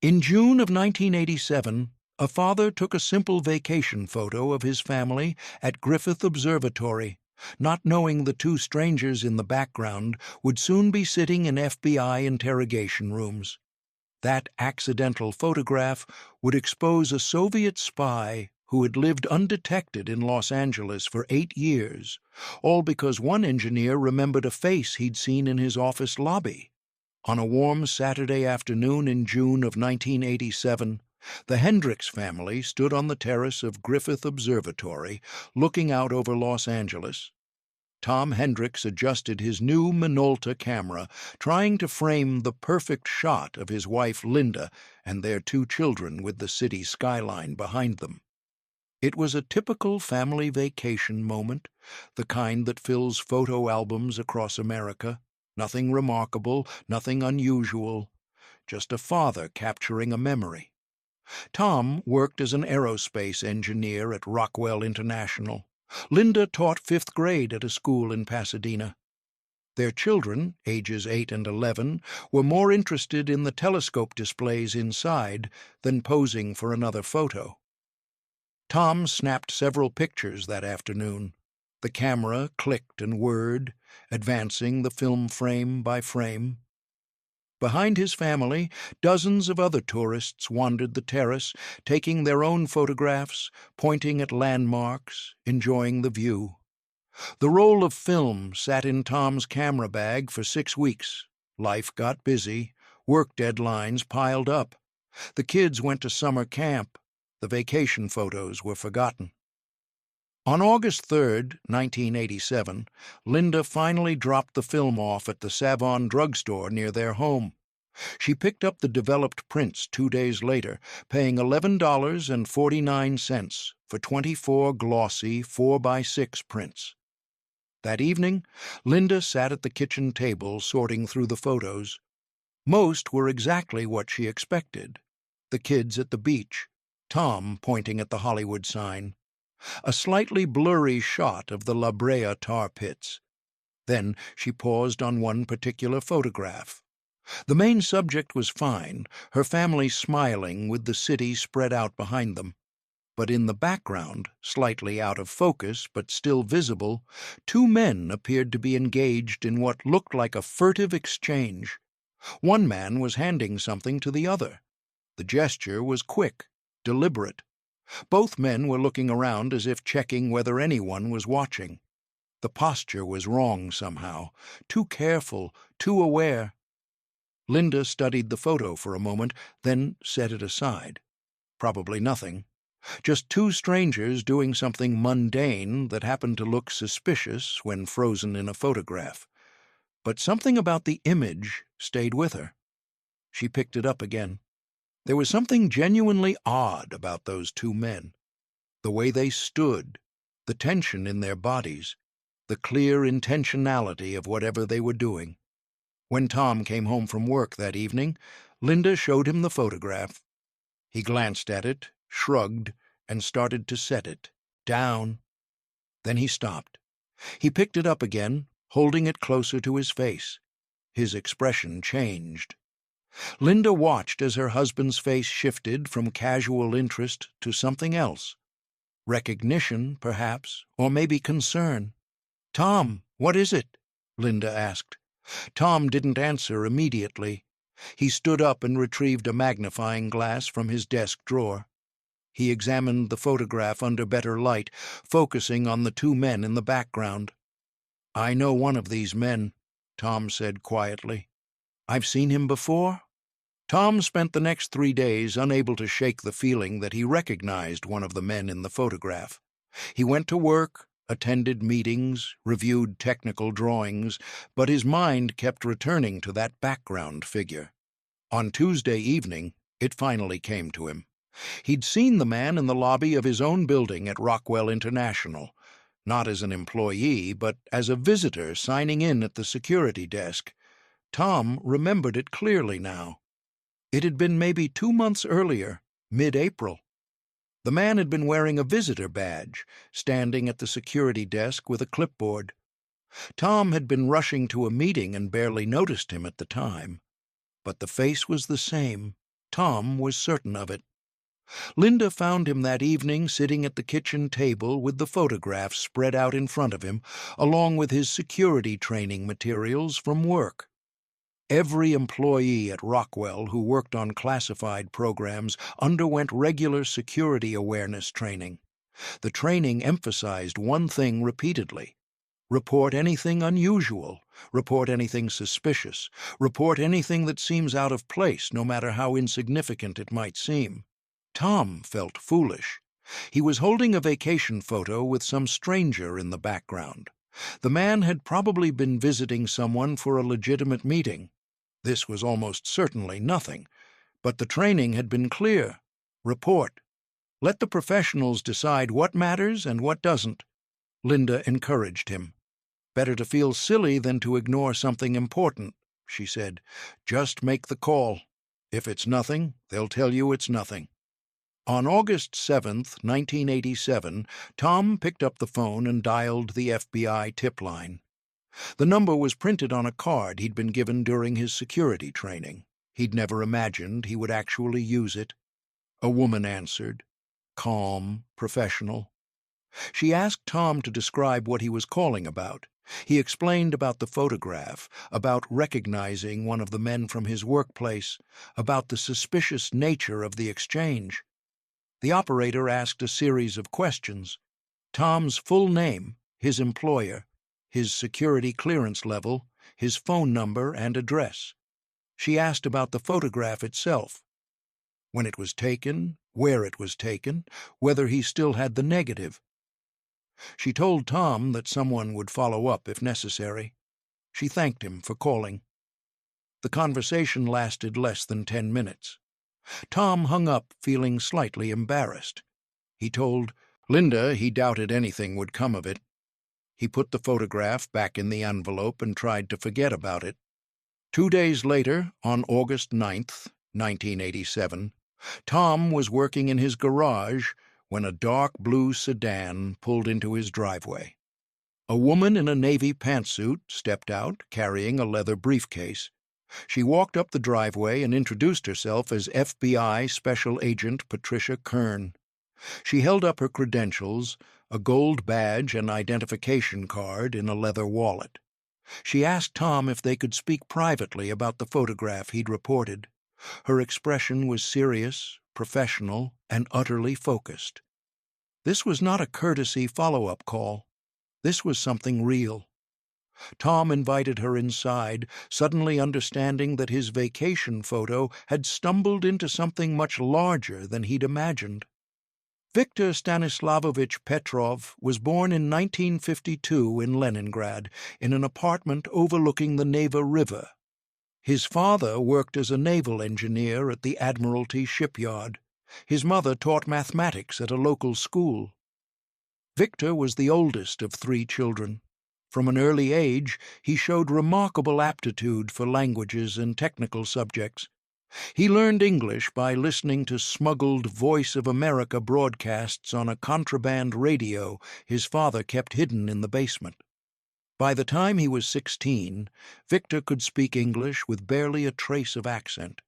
In June of 1987, a father took a simple vacation photo of his family at Griffith Observatory, not knowing the two strangers in the background would soon be sitting in FBI interrogation rooms. That accidental photograph would expose a Soviet spy who had lived undetected in Los Angeles for 8 years, all because one engineer remembered a face he'd seen in his office lobby. On a warm Saturday afternoon in June of 1987, the Hendricks family stood on the terrace of Griffith Observatory, looking out over Los Angeles. Tom Hendricks adjusted his new Minolta camera, trying to frame the perfect shot of his wife Linda and their 2 children with the city skyline behind them. It was a typical family vacation moment, the kind that fills photo albums across America. Nothing remarkable, nothing unusual, just a father capturing a memory. Tom worked as an aerospace engineer at Rockwell International. Linda taught 5th grade at a school in Pasadena. Their children, ages 8 and 11, were more interested in the telescope displays inside than posing for another photo. Tom snapped several pictures that afternoon. The camera clicked and whirred, advancing the film frame by frame. Behind his family, dozens of other tourists wandered the terrace, taking their own photographs, pointing at landmarks, enjoying the view. The roll of film sat in Tom's camera bag for 6 weeks. Life got busy. Work deadlines piled up. The kids went to summer camp. The vacation photos were forgotten. On August 3, 1987, Linda finally dropped the film off at the Savon drugstore near their home. She picked up the developed prints 2 days later, paying $11.49 for 24 glossy 4x6 prints. That evening, Linda sat at the kitchen table sorting through the photos. Most were exactly what she expected. The kids at the beach, Tom pointing at the Hollywood sign, a slightly blurry shot of the La Brea tar pits. Then she paused on one particular photograph. The main subject was fine, her family smiling with the city spread out behind them. But in the background, slightly out of focus but still visible, 2 men appeared to be engaged in what looked like a furtive exchange. One man was handing something to the other. The gesture was quick, deliberate. Both men were looking around as if checking whether anyone was watching. The posture was wrong somehow, too careful, too aware. Linda studied the photo for a moment, then set it aside. Probably nothing. Just 2 strangers doing something mundane that happened to look suspicious when frozen in a photograph. But something about the image stayed with her. She picked it up again. There was something genuinely odd about those 2 men. The way they stood, the tension in their bodies, the clear intentionality of whatever they were doing. When Tom came home from work that evening, Linda showed him the photograph. He glanced at it, shrugged, and started to set it, down. Then he stopped. He picked it up again, holding it closer to his face. His expression changed. Linda watched as her husband's face shifted from casual interest to something else. Recognition, perhaps, or maybe concern. "Tom, what is it?" Linda asked. Tom didn't answer immediately. He stood up and retrieved a magnifying glass from his desk drawer. He examined the photograph under better light, focusing on the 2 men in the background. "I know one of these men," Tom said quietly. "I've seen him before?" Tom spent the next 3 days unable to shake the feeling that he recognized one of the men in the photograph. He went to work, attended meetings, reviewed technical drawings, but his mind kept returning to that background figure. On Tuesday evening, it finally came to him. He'd seen the man in the lobby of his own building at Rockwell International, not as an employee, but as a visitor signing in at the security desk. Tom remembered it clearly now. It had been maybe 2 months earlier, mid-April. The man had been wearing a visitor badge, standing at the security desk with a clipboard. Tom had been rushing to a meeting and barely noticed him at the time. But the face was the same, Tom was certain of it. Linda found him that evening sitting at the kitchen table with the photographs spread out in front of him, along with his security training materials from work. Every employee at Rockwell who worked on classified programs underwent regular security awareness training. The training emphasized one thing repeatedly: report anything unusual, report anything suspicious, report anything that seems out of place, no matter how insignificant it might seem. Tom felt foolish. He was holding a vacation photo with some stranger in the background. The man had probably been visiting someone for a legitimate meeting. This was almost certainly nothing, but the training had been clear. Report. Let the professionals decide what matters and what doesn't. Linda encouraged him. Better to feel silly than to ignore something important, she said. Just make the call. If it's nothing, they'll tell you it's nothing. On August 7th, 1987, Tom picked up the phone and dialed the FBI tip line. The number was printed on a card he'd been given during his security training. He'd never imagined he would actually use it. A woman answered, calm, professional. She asked Tom to describe what he was calling about. He explained about the photograph, about recognizing one of the men from his workplace, about the suspicious nature of the exchange. The operator asked a series of questions: Tom's full name, his employer, his security clearance level, his phone number and address. She asked about the photograph itself: when it was taken, where it was taken, whether he still had the negative. She told Tom that someone would follow up if necessary. She thanked him for calling. The conversation lasted less than 10 minutes. Tom hung up feeling slightly embarrassed. He told Linda he doubted anything would come of it. He put the photograph back in the envelope and tried to forget about it. 2 days later, on August 9th, 1987, Tom was working in his garage when a dark blue sedan pulled into his driveway. A woman in a navy pantsuit stepped out, carrying a leather briefcase. She walked up the driveway and introduced herself as FBI Special Agent Patricia Kern. She held up her credentials, a gold badge and identification card in a leather wallet. She asked Tom if they could speak privately about the photograph he'd reported. Her expression was serious, professional, and utterly focused. This was not a courtesy follow-up call. This was something real. Tom invited her inside, suddenly understanding that his vacation photo had stumbled into something much larger than he'd imagined. Viktor Stanislavovich Petrov was born in 1952 in Leningrad, in an apartment overlooking the Neva River. His father worked as a naval engineer at the Admiralty shipyard. His mother taught mathematics at a local school. Viktor was the oldest of 3 children. From an early age, he showed remarkable aptitude for languages and technical subjects. He learned English by listening to smuggled Voice of America broadcasts on a contraband radio his father kept hidden in the basement. By the time he was 16, Viktor could speak English with barely a trace of accent.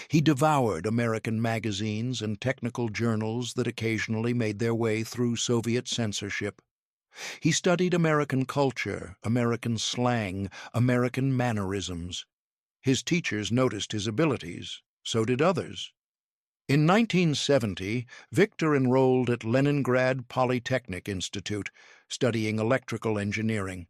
He devoured American magazines and technical journals that occasionally made their way through Soviet censorship. He studied American culture, American slang, American mannerisms. His teachers noticed his abilities. So did others. In 1970, Viktor enrolled at Leningrad Polytechnic Institute, studying electrical engineering.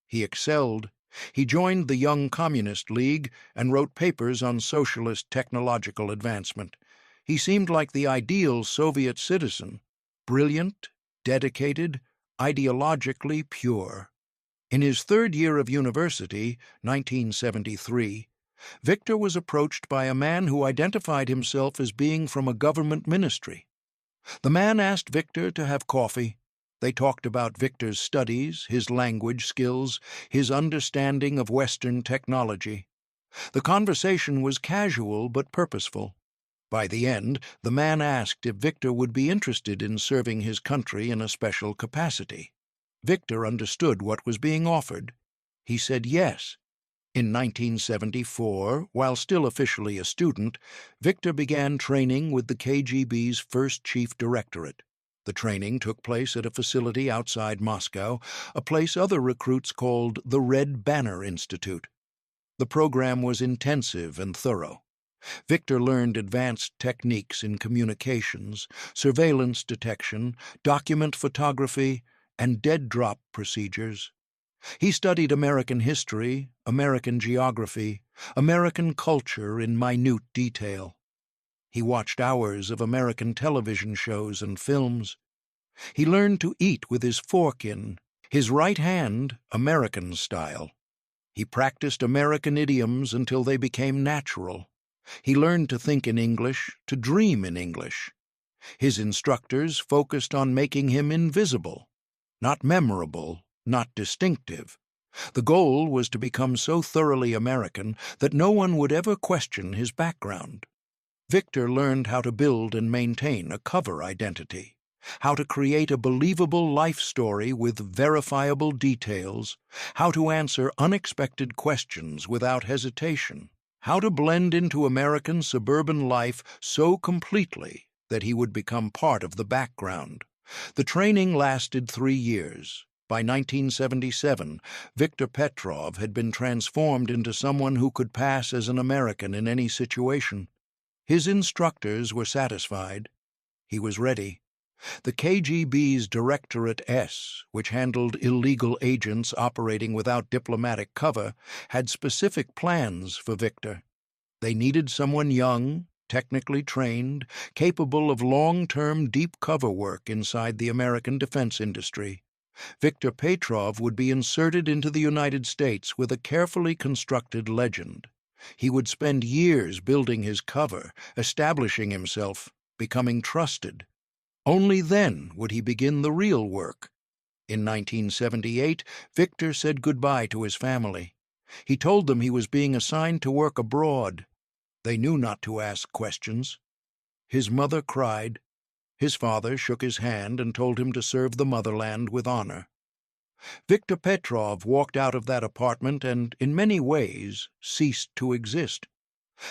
He excelled. He joined the Young Communist League and wrote papers on socialist technological advancement. He seemed like the ideal Soviet citizen, brilliant, dedicated, ideologically pure. In his 3rd year of university, 1973, Viktor was approached by a man who identified himself as being from a government ministry. The man asked Viktor to have coffee. They talked about Viktor's studies, his language skills, his understanding of Western technology. The conversation was casual but purposeful. By the end, the man asked if Viktor would be interested in serving his country in a special capacity. Viktor understood what was being offered. He said yes. In 1974, while still officially a student, Victor began training with the KGB's first chief directorate. The training took place at a facility outside Moscow, a place other recruits called the Red Banner Institute. The program was intensive and thorough. Victor learned advanced techniques in communications, surveillance detection, document photography, and dead drop procedures. He studied American history, American geography, American culture in minute detail. He watched hours of American television shows and films. He learned to eat with his fork in, his right hand, American style. He practiced American idioms until they became natural. He learned to think in English, to dream in English. His instructors focused on making him invisible, not memorable, not distinctive. The goal was to become so thoroughly American that no one would ever question his background. Victor learned how to build and maintain a cover identity, how to create a believable life story with verifiable details, how to answer unexpected questions without hesitation, how to blend into American suburban life so completely that he would become part of the background. The training lasted 3 years. By 1977, Victor Petrov had been transformed into someone who could pass as an American in any situation. His instructors were satisfied. He was ready. The KGB's Directorate S, which handled illegal agents operating without diplomatic cover, had specific plans for Victor. They needed someone young, technically trained, capable of long-term deep cover work inside the American defense industry. Victor Petrov would be inserted into the United States with a carefully constructed legend. He would spend years building his cover, establishing himself, becoming trusted. Only then would he begin the real work. In 1978, Victor said goodbye to his family. He told them he was being assigned to work abroad. They knew not to ask questions. His mother cried. His father shook his hand and told him to serve the motherland with honor. Victor Petrov walked out of that apartment and, in many ways, ceased to exist.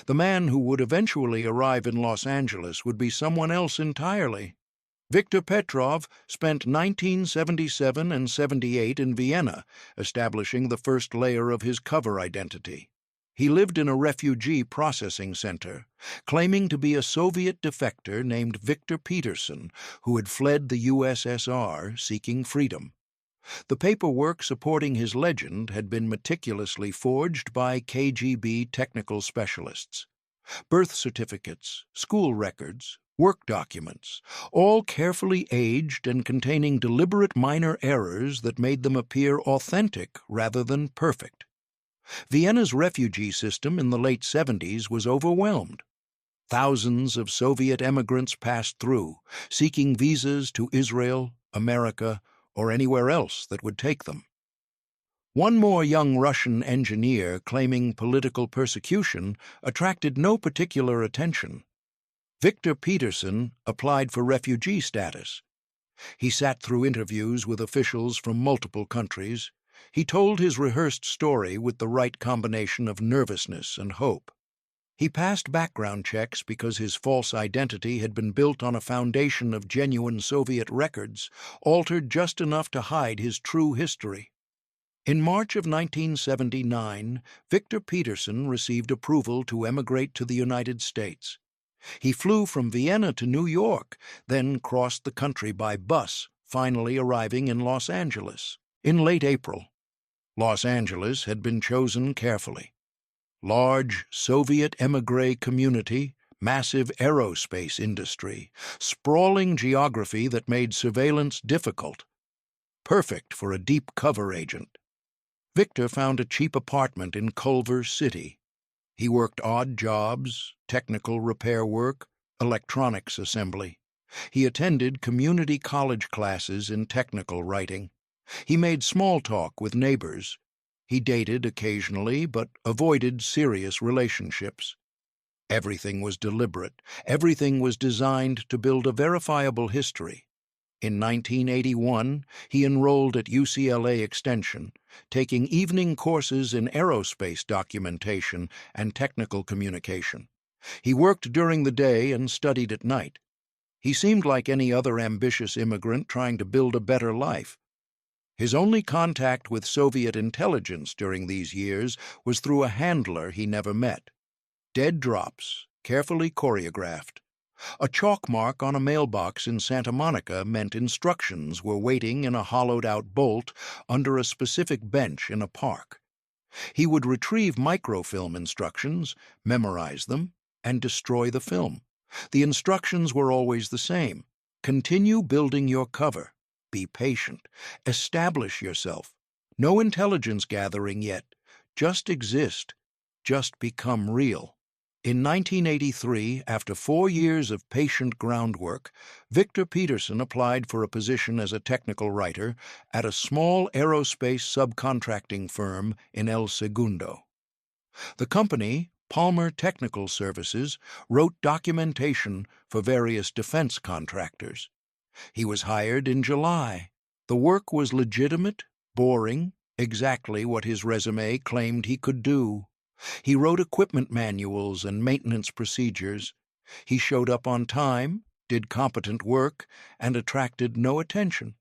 The man who would eventually arrive in Los Angeles would be someone else entirely. Victor Petrov spent 1977 and 78 in Vienna, establishing the first layer of his cover identity. He lived in a refugee processing center, claiming to be a Soviet defector named Victor Peterson, who had fled the USSR seeking freedom. The paperwork supporting his legend had been meticulously forged by KGB technical specialists. Birth certificates, school records, work documents, all carefully aged and containing deliberate minor errors that made them appear authentic rather than perfect. Vienna's refugee system in the late 70s was overwhelmed. Thousands of Soviet emigrants passed through, seeking visas to Israel, America, or anywhere else that would take them. One more young Russian engineer claiming political persecution attracted no particular attention. Victor Peterson applied for refugee status. He sat through interviews with officials from multiple countries. He told his rehearsed story with the right combination of nervousness and hope. He passed background checks because his false identity had been built on a foundation of genuine Soviet records, altered just enough to hide his true history. In March of 1979, Victor Peterson received approval to emigrate to the United States. He flew from Vienna to New York, then crossed the country by bus, finally arriving in Los Angeles in late April. Los Angeles had been chosen carefully. Large Soviet émigré community, massive aerospace industry, sprawling geography that made surveillance difficult. Perfect for a deep cover agent. Victor found a cheap apartment in Culver City. He worked odd jobs, technical repair work, electronics assembly. He attended community college classes in technical writing. He made small talk with neighbors. He dated occasionally, but avoided serious relationships. Everything was deliberate. Everything was designed to build a verifiable history. In 1981, he enrolled at UCLA Extension, taking evening courses in aerospace documentation and technical communication. He worked during the day and studied at night. He seemed like any other ambitious immigrant trying to build a better life. His only contact with Soviet intelligence during these years was through a handler he never met. Dead drops, carefully choreographed. A chalk mark on a mailbox in Santa Monica meant instructions were waiting in a hollowed-out bolt under a specific bench in a park. He would retrieve microfilm instructions, memorize them, and destroy the film. The instructions were always the same. Continue building your cover. Be patient. Establish yourself. No intelligence gathering yet. Just exist. Just become real. In 1983, after 4 years of patient groundwork, Victor Peterson applied for a position as a technical writer at a small aerospace subcontracting firm in El Segundo. The company, Palmer Technical Services, wrote documentation for various defense contractors. He was hired in July. The work was legitimate, boring, exactly what his resume claimed he could do. He wrote equipment manuals and maintenance procedures. He showed up on time, did competent work, and attracted no attention.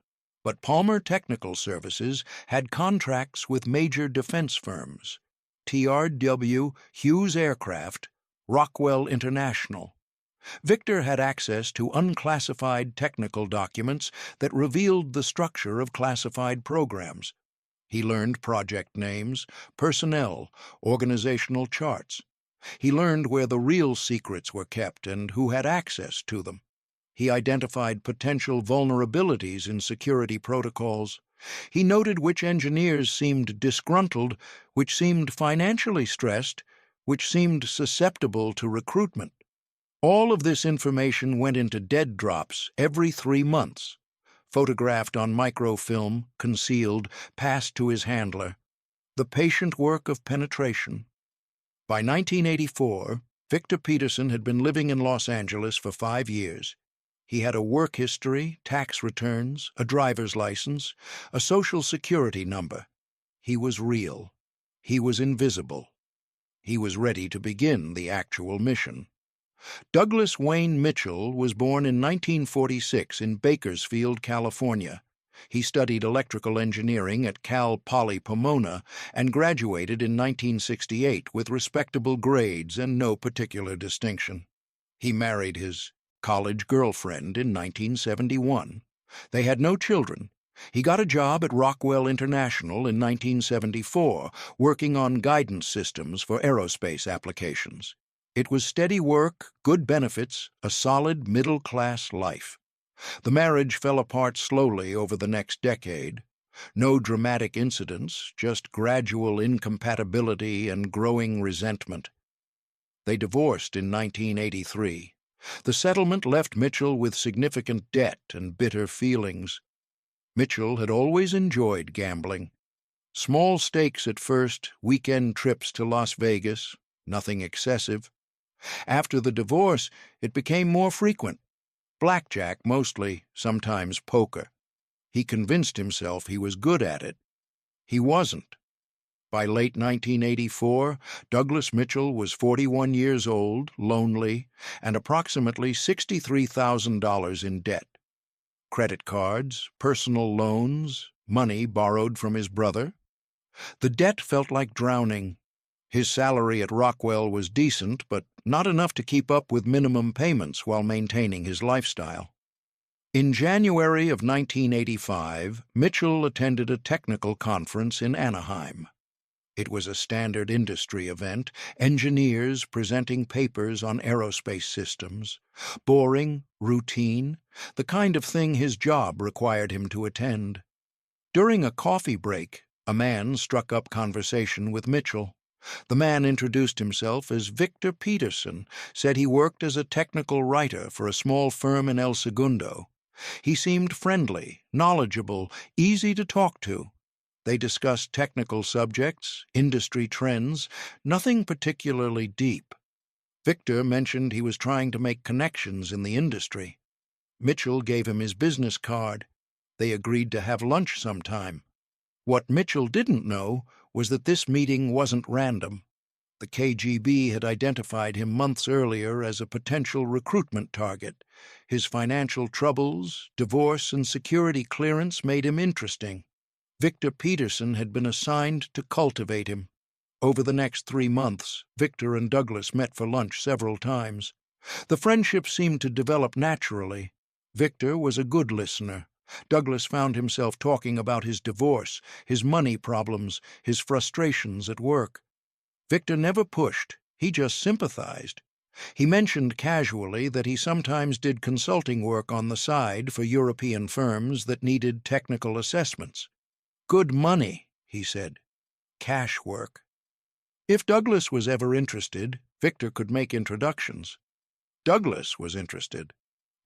But Palmer Technical Services had contracts with major defense firms: TRW, Hughes Aircraft, Rockwell International. Victor had access to unclassified technical documents that revealed the structure of classified programs. He learned project names, personnel, organizational charts. He learned where the real secrets were kept and who had access to them. He identified potential vulnerabilities in security protocols. He noted which engineers seemed disgruntled, which seemed financially stressed, which seemed susceptible to recruitment. All of this information went into dead drops every 3 months. Photographed on microfilm, concealed, passed to his handler. The patient work of penetration. By 1984, Victor Peterson had been living in Los Angeles for 5 years. He had a work history, tax returns, a driver's license, a social security number. He was real. He was invisible. He was ready to begin the actual mission. Douglas Wayne Mitchell was born in 1946 in Bakersfield, California. He studied electrical engineering at Cal Poly Pomona and graduated in 1968 with respectable grades and no particular distinction. He married his college girlfriend in 1971. They had no children. He got a job at Rockwell International in 1974, working on guidance systems for aerospace applications. It was steady work, good benefits, a solid middle-class life. The marriage fell apart slowly over the next decade. No dramatic incidents, just gradual incompatibility and growing resentment. They divorced in 1983. The settlement left Mitchell with significant debt and bitter feelings. Mitchell had always enjoyed gambling. Small stakes at first, weekend trips to Las Vegas, nothing excessive. After the divorce, it became more frequent. Blackjack mostly, sometimes poker. He convinced himself he was good at it. He wasn't. By late 1984, Douglas Mitchell was 41 years old, lonely, and approximately $63,000 in debt. Credit cards, personal loans, money borrowed from his brother. The debt felt like drowning. His salary at Rockwell was decent, but not enough to keep up with minimum payments while maintaining his lifestyle. In January of 1985, Mitchell attended a technical conference in Anaheim. It was a standard industry event, engineers presenting papers on aerospace systems. Boring, routine, the kind of thing his job required him to attend. During a coffee break, a man struck up conversation with Mitchell. The man introduced himself as Victor Peterson, said he worked as a technical writer for a small firm in El Segundo. He seemed friendly, knowledgeable, easy to talk to. They discussed technical subjects, industry trends, nothing particularly deep. Victor mentioned he was trying to make connections in the industry. Mitchell gave him his business card. They agreed to have lunch sometime. What Mitchell didn't know was that this meeting wasn't random. The KGB had identified him months earlier as a potential recruitment target. His financial troubles, divorce, and security clearance made him interesting. Victor Peterson had been assigned to cultivate him. Over the next 3 months, Victor and Douglas met for lunch several times. The friendship seemed to develop naturally. Victor was a good listener. Douglas found himself talking about his divorce, his money problems, his frustrations at work. Victor never pushed, he just sympathized. He mentioned casually that he sometimes did consulting work on the side for European firms that needed technical assessments. Good money, he said. Cash work. If Douglas was ever interested, Victor could make introductions. Douglas was interested.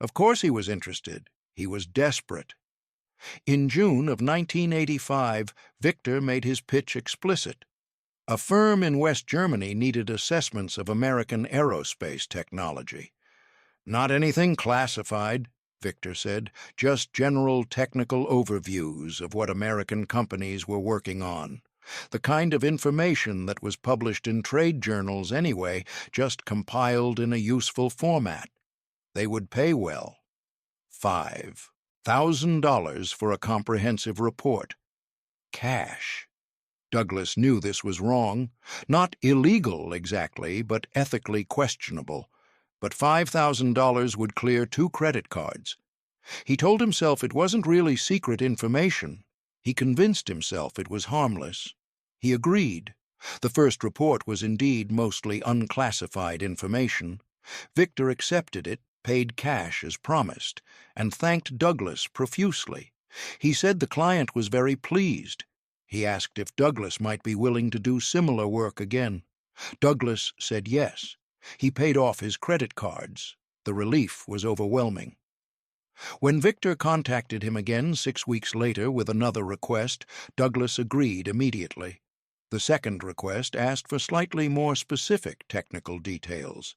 Of course he was interested. He was desperate. In June of 1985, Victor made his pitch explicit. A firm in West Germany needed assessments of American aerospace technology. Not anything classified, Victor said, just general technical overviews of what American companies were working on. The kind of information that was published in trade journals anyway, just compiled in a useful format. They would pay well. $5,000 for a comprehensive report. Cash. Douglas knew this was wrong. Not illegal exactly, but ethically questionable. But $5,000 would clear 2 credit cards. He told himself it wasn't really secret information. He convinced himself it was harmless. He agreed. The first report was indeed mostly unclassified information. Victor accepted it, paid cash as promised, and thanked Douglas profusely. He said the client was very pleased. He asked if Douglas might be willing to do similar work again. Douglas said yes. He paid off his credit cards. The relief was overwhelming. When Victor contacted him again 6 weeks later with another request, Douglas agreed immediately. The second request asked for slightly more specific technical details.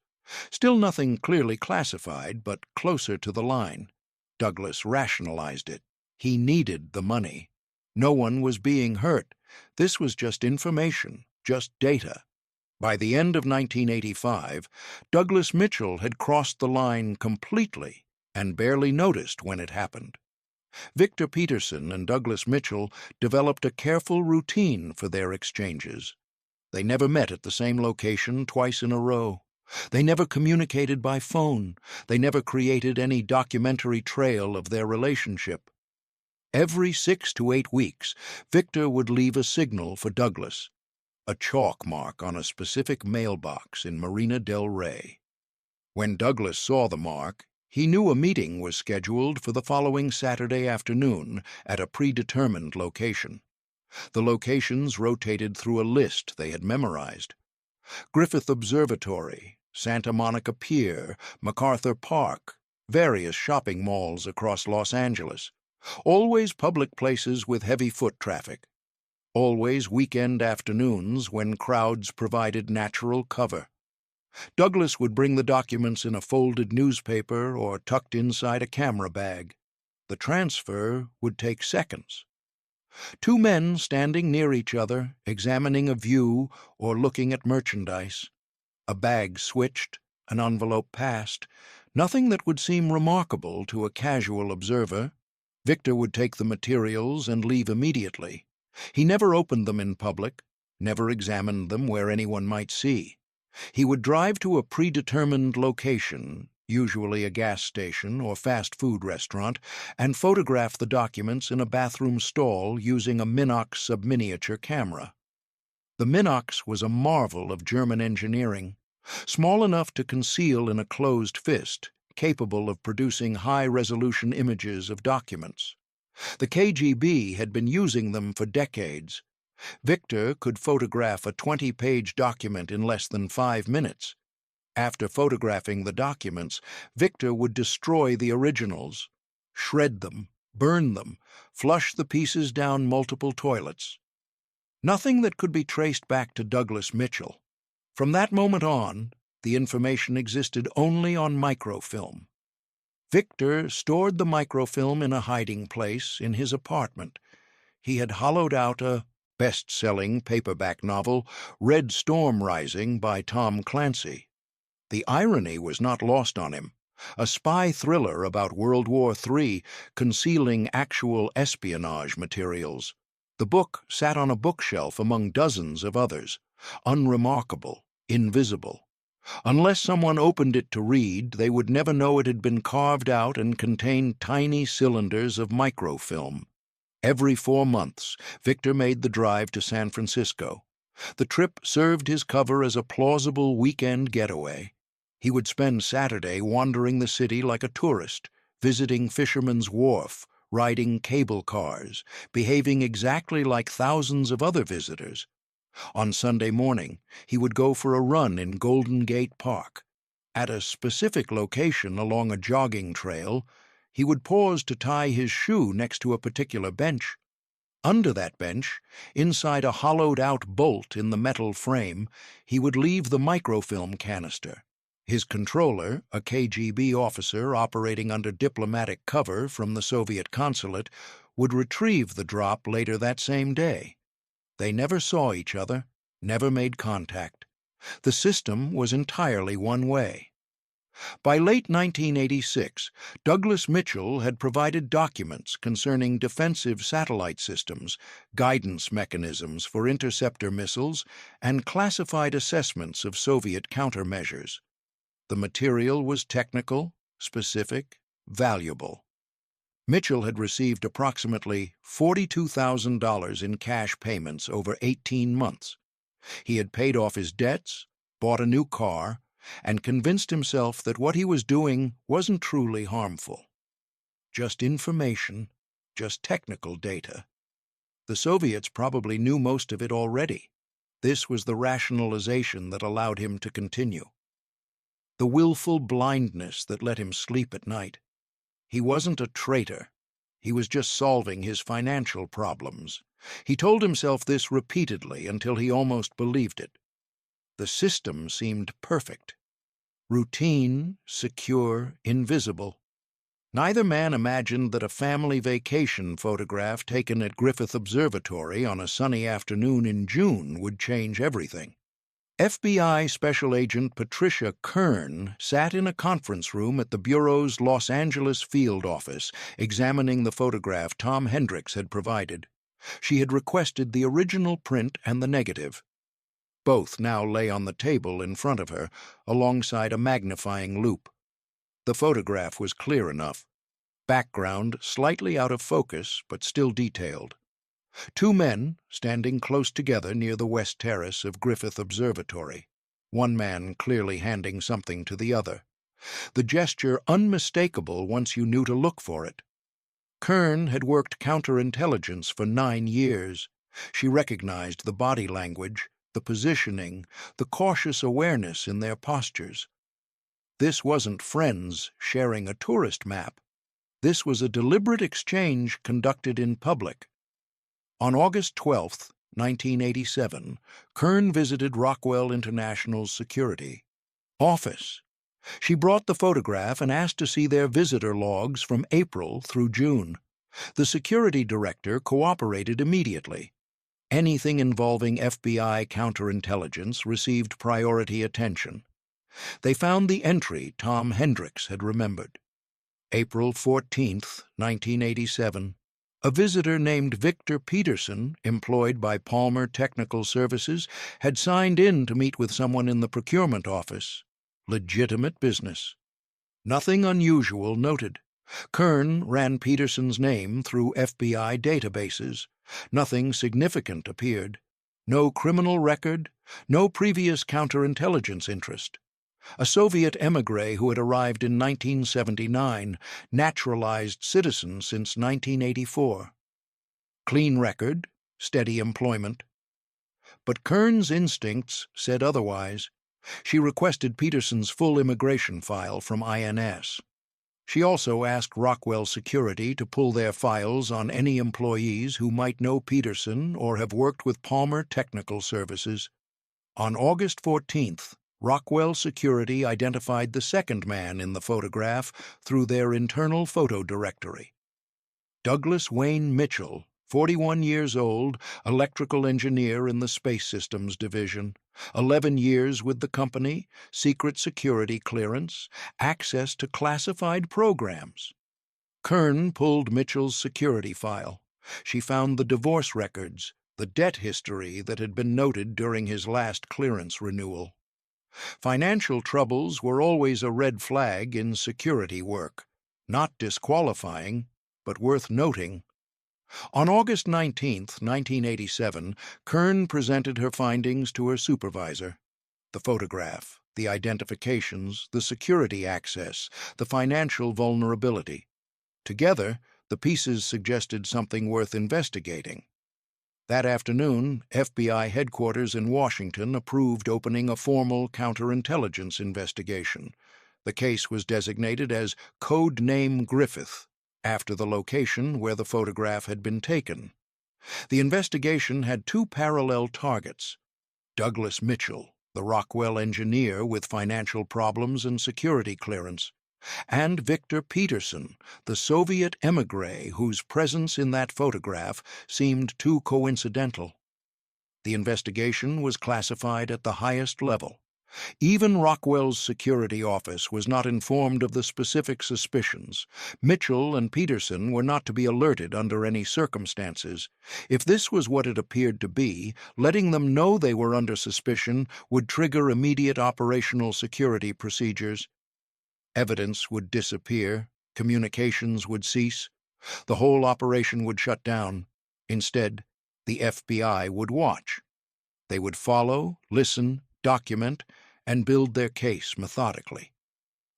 Still nothing clearly classified, but closer to the line. Douglas rationalized it. He needed the money. No one was being hurt. This was just information, just data. By the end of 1985, Douglas Mitchell had crossed the line completely and barely noticed when it happened. Victor Peterson and Douglas Mitchell developed a careful routine for their exchanges. They never met at the same location twice in a row. They never communicated by phone. They never created any documentary trail of their relationship. Every 6 to 8 weeks, Victor would leave a signal for Douglas, a chalk mark on a specific mailbox in Marina del Rey. When Douglas saw the mark, he knew a meeting was scheduled for the following Saturday afternoon at a predetermined location. The locations rotated through a list they had memorized. Griffith Observatory, Santa Monica Pier, MacArthur Park, various shopping malls across Los Angeles. Always public places with heavy foot traffic. Always weekend afternoons when crowds provided natural cover. Douglas would bring the documents in a folded newspaper or tucked inside a camera bag. The transfer would take seconds. 2 men standing near each other, examining a view or looking at merchandise. A bag switched, an envelope passed. Nothing that would seem remarkable to a casual observer. Victor would take the materials and leave immediately. He never opened them in public, never examined them where anyone might see. He would drive to a predetermined location, usually a gas station or fast food restaurant, and photograph the documents in a bathroom stall using a Minox subminiature camera. The Minox was a marvel of German engineering, small enough to conceal in a closed fist, capable of producing high-resolution images of documents. The KGB had been using them for decades. Victor could photograph a 20-page document in less than 5 minutes. After photographing the documents, Victor would destroy the originals, shred them, burn them, flush the pieces down multiple toilets. Nothing that could be traced back to Douglas Mitchell. From that moment on, the information existed only on microfilm. Victor stored the microfilm in a hiding place in his apartment. He had hollowed out a best-selling paperback novel, Red Storm Rising by Tom Clancy. The irony was not lost on him. A spy thriller about World War III concealing actual espionage materials. The book sat on a bookshelf among dozens of others, unremarkable, invisible. Unless someone opened it to read, they would never know it had been carved out and contained tiny cylinders of microfilm. Every 4 months, Victor made the drive to San Francisco. The trip served his cover as a plausible weekend getaway. He would spend Saturday wandering the city like a tourist, visiting Fisherman's Wharf, riding cable cars, behaving exactly like thousands of other visitors. On Sunday morning, he would go for a run in Golden Gate Park. At a specific location along a jogging trail, he would pause to tie his shoe next to a particular bench. Under that bench, inside a hollowed-out bolt in the metal frame, he would leave the microfilm canister. His controller, a KGB officer operating under diplomatic cover from the Soviet consulate, would retrieve the drop later that same day. They never saw each other, never made contact. The system was entirely one way. By late 1986, Douglas Mitchell had provided documents concerning defensive satellite systems, guidance mechanisms for interceptor missiles, and classified assessments of Soviet countermeasures. The material was technical, specific, valuable. Mitchell had received approximately $42,000 in cash payments over 18 months. He had paid off his debts, bought a new car, and convinced himself that what he was doing wasn't truly harmful. Just information, just technical data. The Soviets probably knew most of it already. This was the rationalization that allowed him to continue. The willful blindness that let him sleep at night. He wasn't a traitor. He was just solving his financial problems. He told himself this repeatedly until he almost believed it. The system seemed perfect. Routine, secure, invisible. Neither man imagined that a family vacation photograph taken at Griffith Observatory on a sunny afternoon in June would change everything. FBI Special Agent Patricia Kern sat in a conference room at the Bureau's Los Angeles field office, examining the photograph Tom Hendricks had provided. She had requested the original print and the negative. Both now lay on the table in front of her, alongside a magnifying loupe. The photograph was clear enough. Background slightly out of focus, but still detailed. 2 men standing close together near the west terrace of Griffith Observatory, one man clearly handing something to the other. The gesture unmistakable once you knew to look for it. Kern had worked counterintelligence for 9 years. She recognized the body language, the positioning, the cautious awareness in their postures. This wasn't friends sharing a tourist map. This was a deliberate exchange conducted in public. On August 12, 1987, Kern visited Rockwell International's security office. She brought the photograph and asked to see their visitor logs from April through June. The security director cooperated immediately. Anything involving FBI counterintelligence received priority attention. They found the entry Tom Hendricks had remembered. April 14, 1987. A visitor named Victor Peterson, employed by Palmer Technical Services, had signed in to meet with someone in the procurement office. Legitimate business. Nothing unusual noted. Kern ran Peterson's name through FBI databases. Nothing significant appeared. No criminal record, no previous counterintelligence interest. A Soviet émigré who had arrived in 1979, naturalized citizen since 1984. Clean record, steady employment. But Kern's instincts said otherwise. She requested Peterson's full immigration file from INS. She also asked Rockwell Security to pull their files on any employees who might know Peterson or have worked with Palmer Technical Services. On August 14th, Rockwell Security identified the second man in the photograph through their internal photo directory. Douglas Wayne Mitchell, 41 years old, electrical engineer in the Space Systems Division, 11 years with the company, secret security clearance, access to classified programs. Kern pulled Mitchell's security file. She found the divorce records, the debt history that had been noted during his last clearance renewal. Financial troubles were always a red flag in security work, not disqualifying, but worth noting. On August 19, 1987, Kern presented her findings to her supervisor. The photograph, the identifications, the security access, the financial vulnerability. Together, the pieces suggested something worth investigating. That afternoon, FBI headquarters in Washington approved opening a formal counterintelligence investigation. The case was designated as Code Name Griffith, after the location where the photograph had been taken. The investigation had two parallel targets: Douglas Mitchell, the Rockwell engineer with financial problems and security clearance, and Victor Peterson, the Soviet émigré whose presence in that photograph seemed too coincidental. The investigation was classified at the highest level. Even Rockwell's security office was not informed of the specific suspicions. Mitchell and Peterson were not to be alerted under any circumstances. If this was what it appeared to be, letting them know they were under suspicion would trigger immediate operational security procedures. Evidence would disappear, communications would cease, the whole operation would shut down. Instead, the FBI would watch. They would follow, listen, document, and build their case methodically.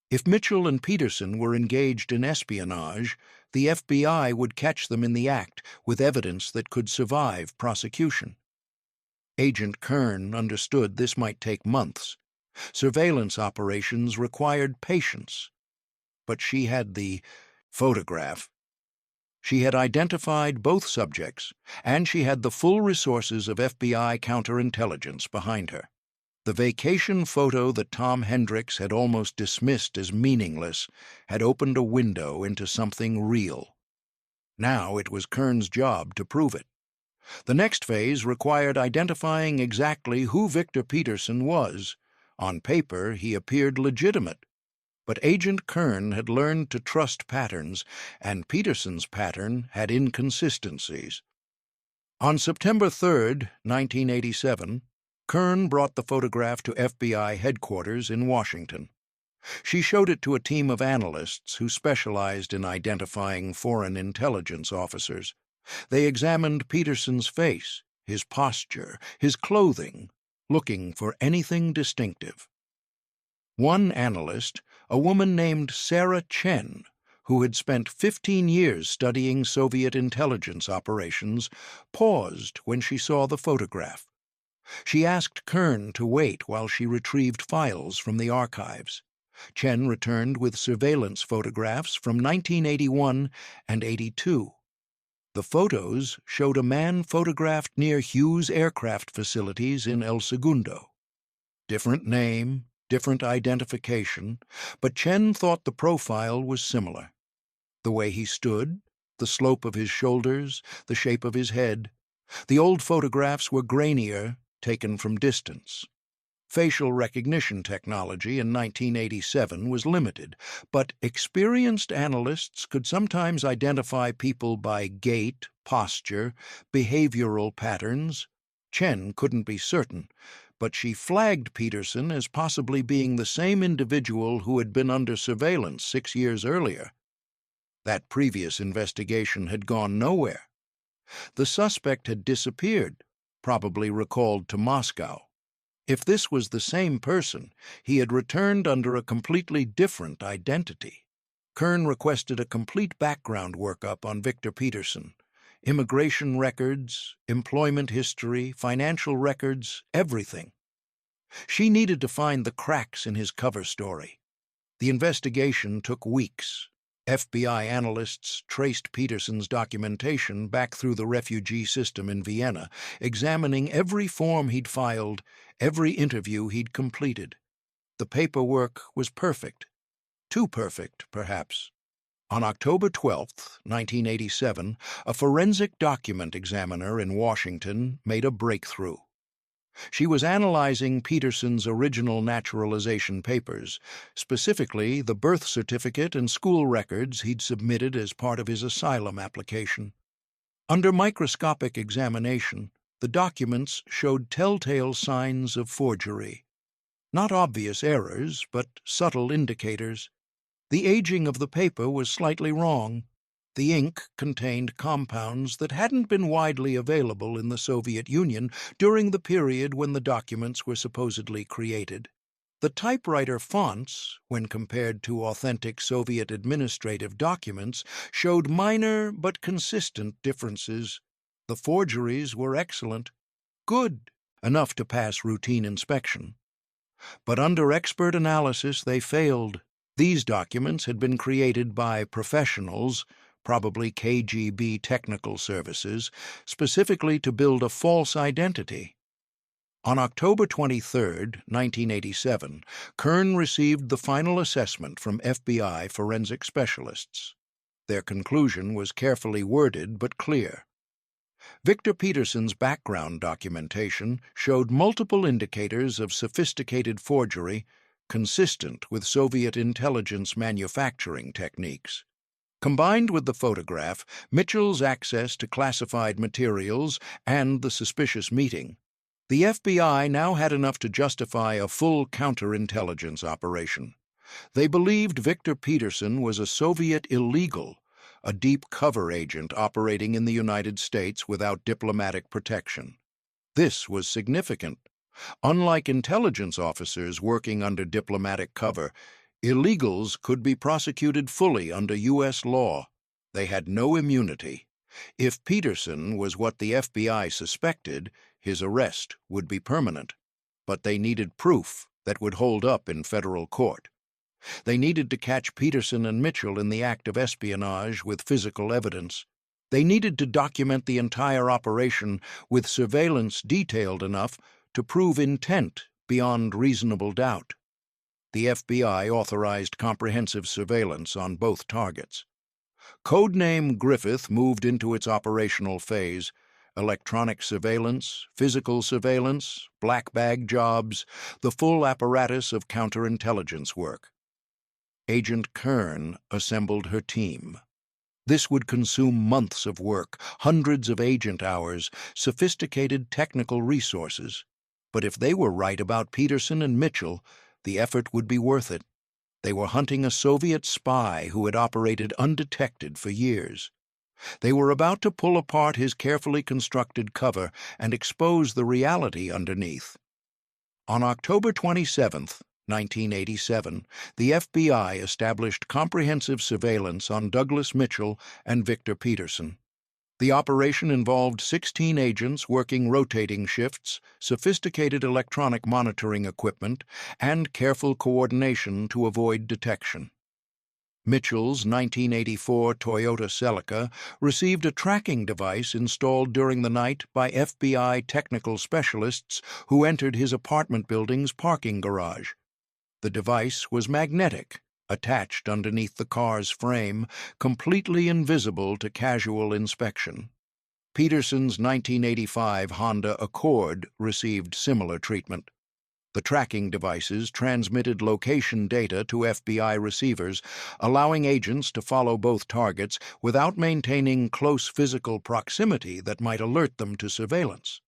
If Mitchell and Peterson were engaged in espionage, the FBI would catch them in the act with evidence that could survive prosecution. Agent Kern understood this might take months. Surveillance operations required patience. But she had the photograph. She had identified both subjects, and she had the full resources of FBI counterintelligence behind her. The vacation photo that Tom Hendricks had almost dismissed as meaningless had opened a window into something real. Now it was Kern's job to prove it. The next phase required identifying exactly who Victor Peterson was. On paper, he appeared legitimate. But Agent Kern had learned to trust patterns, and Peterson's pattern had inconsistencies. On September 3, 1987, Kern brought the photograph to FBI headquarters in Washington. She showed it to a team of analysts who specialized in identifying foreign intelligence officers. They examined Peterson's face, his posture, his clothing, looking for anything distinctive. One analyst, a woman named Sarah Chen, who had spent 15 years studying Soviet intelligence operations, paused when she saw the photograph. She asked Kern to wait while she retrieved files from the archives. Chen returned with surveillance photographs from 1981 and 82. The photos showed a man photographed near Hughes aircraft facilities in El Segundo. Different name, different identification, but Chen thought the profile was similar. The way he stood, the slope of his shoulders, the shape of his head. The old photographs were grainier, taken from distance. Facial recognition technology in 1987 was limited, but experienced analysts could sometimes identify people by gait, posture, behavioral patterns. Chen couldn't be certain, but she flagged Peterson as possibly being the same individual who had been under surveillance 6 years earlier. That previous investigation had gone nowhere. The suspect had disappeared, probably recalled to Moscow. If this was the same person, he had returned under a completely different identity. Kern requested a complete background workup on Victor Peterson. Immigration records, employment history, financial records, everything. She needed to find the cracks in his cover story. The investigation took weeks. FBI analysts traced Peterson's documentation back through the refugee system in Vienna, examining every form he'd filed, every interview he'd completed. The paperwork was perfect. Too perfect, perhaps. On October 12, 1987, a forensic document examiner in Washington made a breakthrough. She was analyzing Peterson's original naturalization papers, specifically the birth certificate and school records he'd submitted as part of his asylum application. Under microscopic examination, the documents showed telltale signs of forgery. Not obvious errors, but subtle indicators. The aging of the paper was slightly wrong. The ink contained compounds that hadn't been widely available in the Soviet Union during the period when the documents were supposedly created. The typewriter fonts, when compared to authentic Soviet administrative documents, showed minor but consistent differences. The forgeries were excellent, good, enough to pass routine inspection. But under expert analysis they failed. These documents had been created by professionals, probably KGB technical services, specifically to build a false identity. On October 23, 1987, Kern received the final assessment from FBI forensic specialists. Their conclusion was carefully worded but clear. Victor Peterson's background documentation showed multiple indicators of sophisticated forgery consistent with Soviet intelligence manufacturing techniques. Combined with the photograph, Mitchell's access to classified materials, and the suspicious meeting, the FBI now had enough to justify a full counterintelligence operation. They believed Victor Peterson was a Soviet illegal, a deep cover agent operating in the United States without diplomatic protection. This was significant. Unlike intelligence officers working under diplomatic cover, illegals could be prosecuted fully under U.S. law. They had no immunity. If Peterson was what the FBI suspected, his arrest would be permanent. But they needed proof that would hold up in federal court. They needed to catch Peterson and Mitchell in the act of espionage with physical evidence. They needed to document the entire operation with surveillance detailed enough to prove intent beyond reasonable doubt. The FBI authorized comprehensive surveillance on both targets. Codename Griffith moved into its operational phase. Electronic surveillance, physical surveillance, black bag jobs, the full apparatus of counterintelligence work. Agent Kern assembled her team. This would consume months of work, hundreds of agent hours, sophisticated technical resources. But if they were right about Peterson and Mitchell, the effort would be worth it. They were hunting a Soviet spy who had operated undetected for years. They were about to pull apart his carefully constructed cover and expose the reality underneath. On October 27, 1987, the FBI established comprehensive surveillance on Douglas Mitchell and Victor Peterson. The operation involved 16 agents working rotating shifts, sophisticated electronic monitoring equipment, and careful coordination to avoid detection. Mitchell's 1984 Toyota Celica received a tracking device installed during the night by FBI technical specialists who entered his apartment building's parking garage. The device was magnetic, attached underneath the car's frame, completely invisible to casual inspection. Peterson's 1985 Honda Accord received similar treatment. The tracking devices transmitted location data to FBI receivers, allowing agents to follow both targets without maintaining close physical proximity that might alert them to surveillance.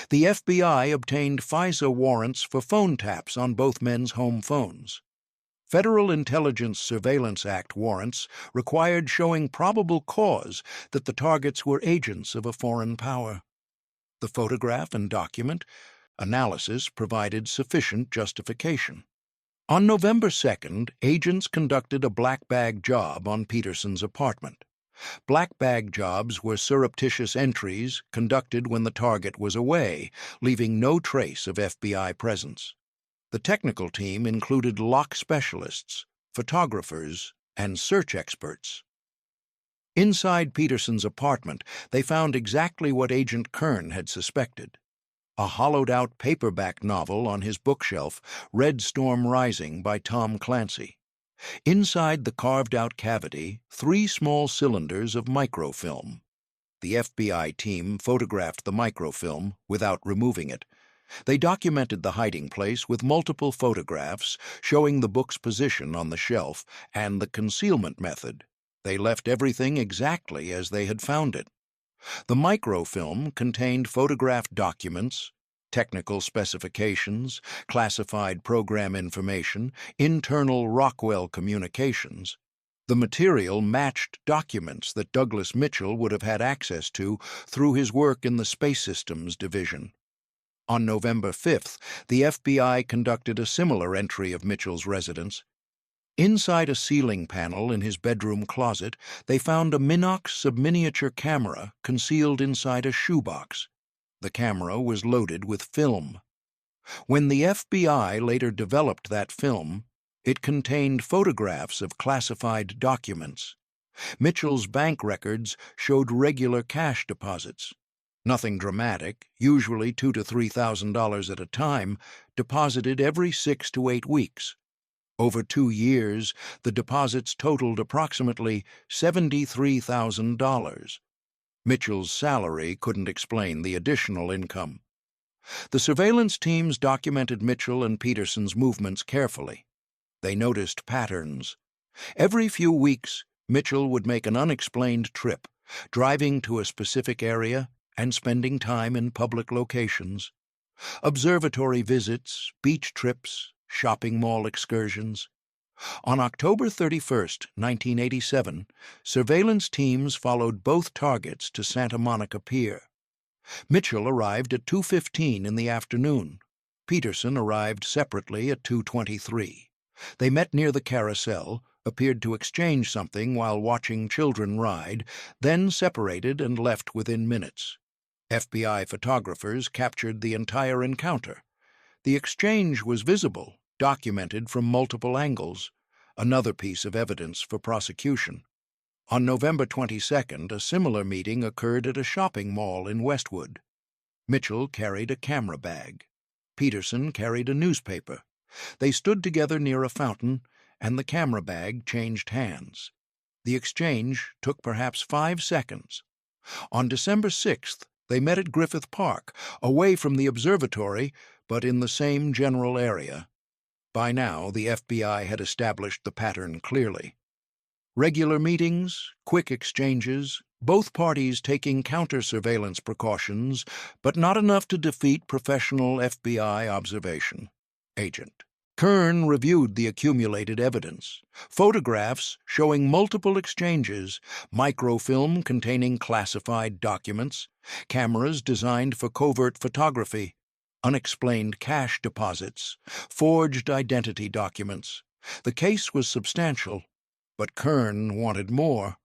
The FBI obtained FISA warrants for phone taps on both men's home phones. Federal Intelligence Surveillance Act warrants required showing probable cause that the targets were agents of a foreign power. The photograph and document analysis provided sufficient justification. On November 2nd, agents conducted a black bag job on Peterson's apartment. Black bag jobs were surreptitious entries conducted when the target was away, leaving no trace of FBI presence. The technical team included lock specialists, photographers, and search experts. Inside Peterson's apartment, they found exactly what Agent Kern had suspected. a hollowed-out paperback novel on his bookshelf, Red Storm Rising by Tom Clancy. Inside the carved-out cavity, 3 small cylinders of microfilm. The FBI team photographed the microfilm without removing it. They documented the hiding place with multiple photographs showing the book's position on the shelf and the concealment method. They left everything exactly as they had found it. The microfilm contained photographed documents, technical specifications, classified program information, internal Rockwell communications. The material matched documents that Douglas Mitchell would have had access to through his work in the Space Systems Division. On November 5th, the FBI conducted a similar entry of Mitchell's residence. Inside a ceiling panel in his bedroom closet, they found a Minox subminiature camera concealed inside a shoebox. The camera was loaded with film. When the FBI later developed that film, it contained photographs of classified documents. Mitchell's bank records showed regular cash deposits. Nothing dramatic, usually $2,000 to $3,000 at a time, deposited every 6 to 8 weeks. Over 2 years, the deposits totaled approximately $73,000. Mitchell's salary couldn't explain the additional income. The surveillance teams documented Mitchell and Peterson's movements carefully. They noticed patterns. Every few weeks, Mitchell would make an unexplained trip, driving to a specific area and spending time in public locations. Observatory visits, beach trips, shopping mall excursions. On October 31, 1987, surveillance teams followed both targets to Santa Monica Pier. Mitchell arrived at 2:15 in the afternoon. Peterson arrived separately at 2:23. They met near the carousel, appeared to exchange something while watching children ride, then separated and left within minutes. FBI photographers captured the entire encounter. The exchange was visible, documented from multiple angles, another piece of evidence for prosecution. On November 22nd, a similar meeting occurred at a shopping mall in Westwood. Mitchell carried a camera bag. Peterson carried a newspaper. They stood together near a fountain, and the camera bag changed hands. The exchange took perhaps 5 seconds. On December 6th, they met at Griffith Park, away from the observatory, but in the same general area. By now, the FBI had established the pattern clearly. Regular meetings, quick exchanges, both parties taking counter-surveillance precautions, but not enough to defeat professional FBI observation. Agent Kern reviewed the accumulated evidence. Photographs showing multiple exchanges, microfilm containing classified documents, cameras designed for covert photography, unexplained cash deposits, forged identity documents. The case was substantial, but Kern wanted more.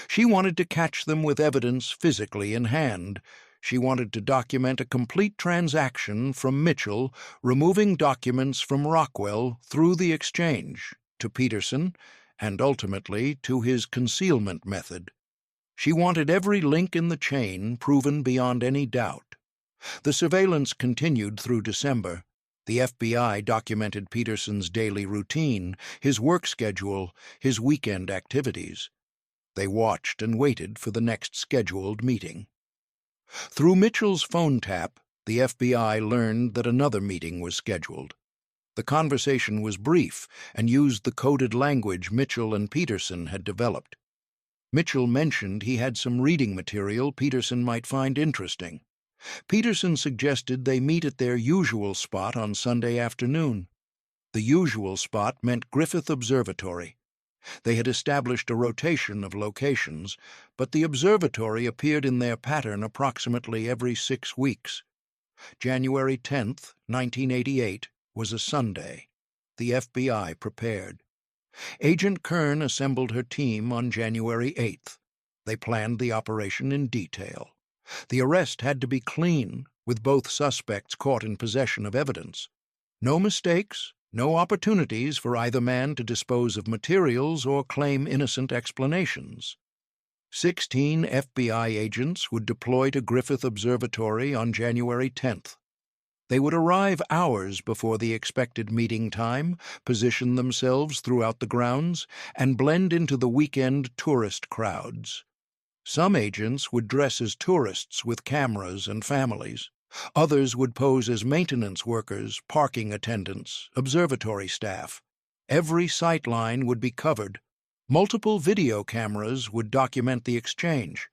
She wanted to catch them with evidence physically in hand. She wanted to document a complete transaction from Mitchell, removing documents from Rockwell through the exchange, to Peterson, and ultimately to his concealment method. She wanted every link in the chain proven beyond any doubt. The surveillance continued through December. The FBI documented Peterson's daily routine, his work schedule, his weekend activities. They watched and waited for the next scheduled meeting. Through Mitchell's phone tap, the FBI learned that another meeting was scheduled. The conversation was brief and used the coded language Mitchell and Peterson had developed. Mitchell mentioned he had some reading material Peterson might find interesting. Peterson suggested they meet at their usual spot on Sunday afternoon. The usual spot meant Griffith Observatory. They had established a rotation of locations, but the observatory appeared in their pattern approximately every 6 weeks. January 10, 1988, was a Sunday. The FBI prepared. Agent Kern assembled her team on January 8th. They planned the operation in detail. The arrest had to be clean, with both suspects caught in possession of evidence. No mistakes, no opportunities for either man to dispose of materials or claim innocent explanations. 16 FBI agents would deploy to Griffith Observatory on January 10th. They would arrive hours before the expected meeting time, position themselves throughout the grounds, and blend into the weekend tourist crowds. Some agents would dress as tourists with cameras and families. Others would pose as maintenance workers, parking attendants, observatory staff. Every sight line would be covered. Multiple video cameras would document the exchange.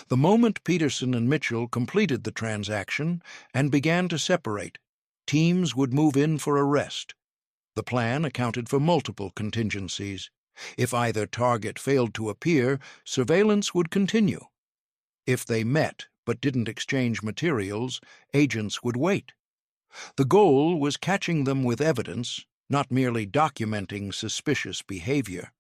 The moment Peterson and Mitchell completed the transaction and began to separate, teams would move in for a rest. The plan accounted for multiple contingencies. If either target failed to appear, surveillance would continue. If they met but didn't exchange materials, agents would wait. The goal was catching them with evidence, not merely documenting suspicious behavior.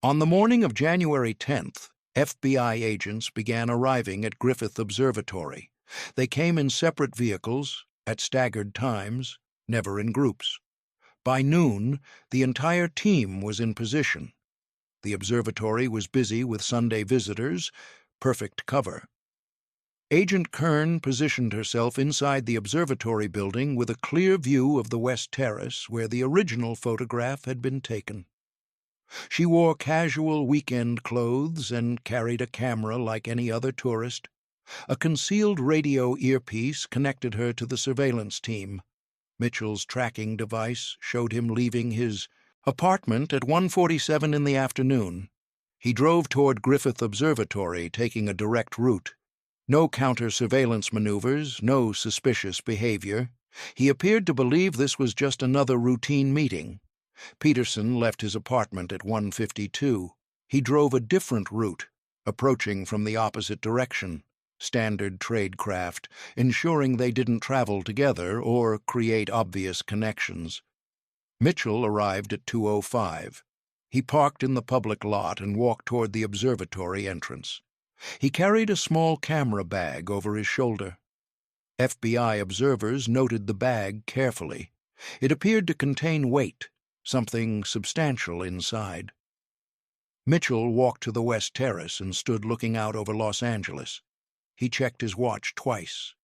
On the morning of January 10th, FBI agents began arriving at Griffith Observatory. They came in separate vehicles, at staggered times, never in groups. By noon, the entire team was in position. The observatory was busy with Sunday visitors, perfect cover. Agent Kern positioned herself inside the observatory building with a clear view of the West Terrace where the original photograph had been taken. She wore casual weekend clothes and carried a camera like any other tourist. A concealed radio earpiece connected her to the surveillance team. Mitchell's tracking device showed him leaving his apartment at 1:47 in the afternoon. He drove toward Griffith Observatory, taking a direct route. No counter-surveillance maneuvers, no suspicious behavior. He appeared to believe this was just another routine meeting. Peterson left his apartment at 1:52. He drove a different route, approaching from the opposite direction, standard tradecraft, ensuring they didn't travel together or create obvious connections. Mitchell arrived at 2:05. He parked in the public lot and walked toward the observatory entrance. He carried a small camera bag over his shoulder. FBI observers noted the bag carefully. It appeared to contain weight, something substantial inside. Mitchell walked to the West Terrace and stood looking out over Los Angeles. He checked his watch twice.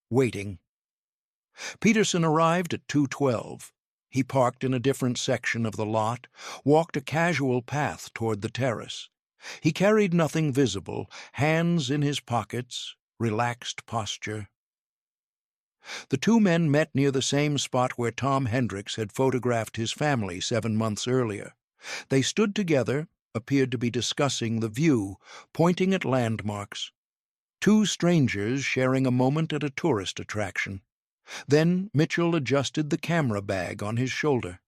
Waiting. Peterson arrived at 2:12. He parked in a different section of the lot, walked a casual path toward the terrace. He carried nothing visible, hands in his pockets, relaxed posture. The two men met near the same spot where Tom Hendricks had photographed his family 7 months earlier. They stood together, appeared to be discussing the view, pointing at landmarks. Two strangers sharing a moment at a tourist attraction. Then Mitchell adjusted the camera bag on his shoulder.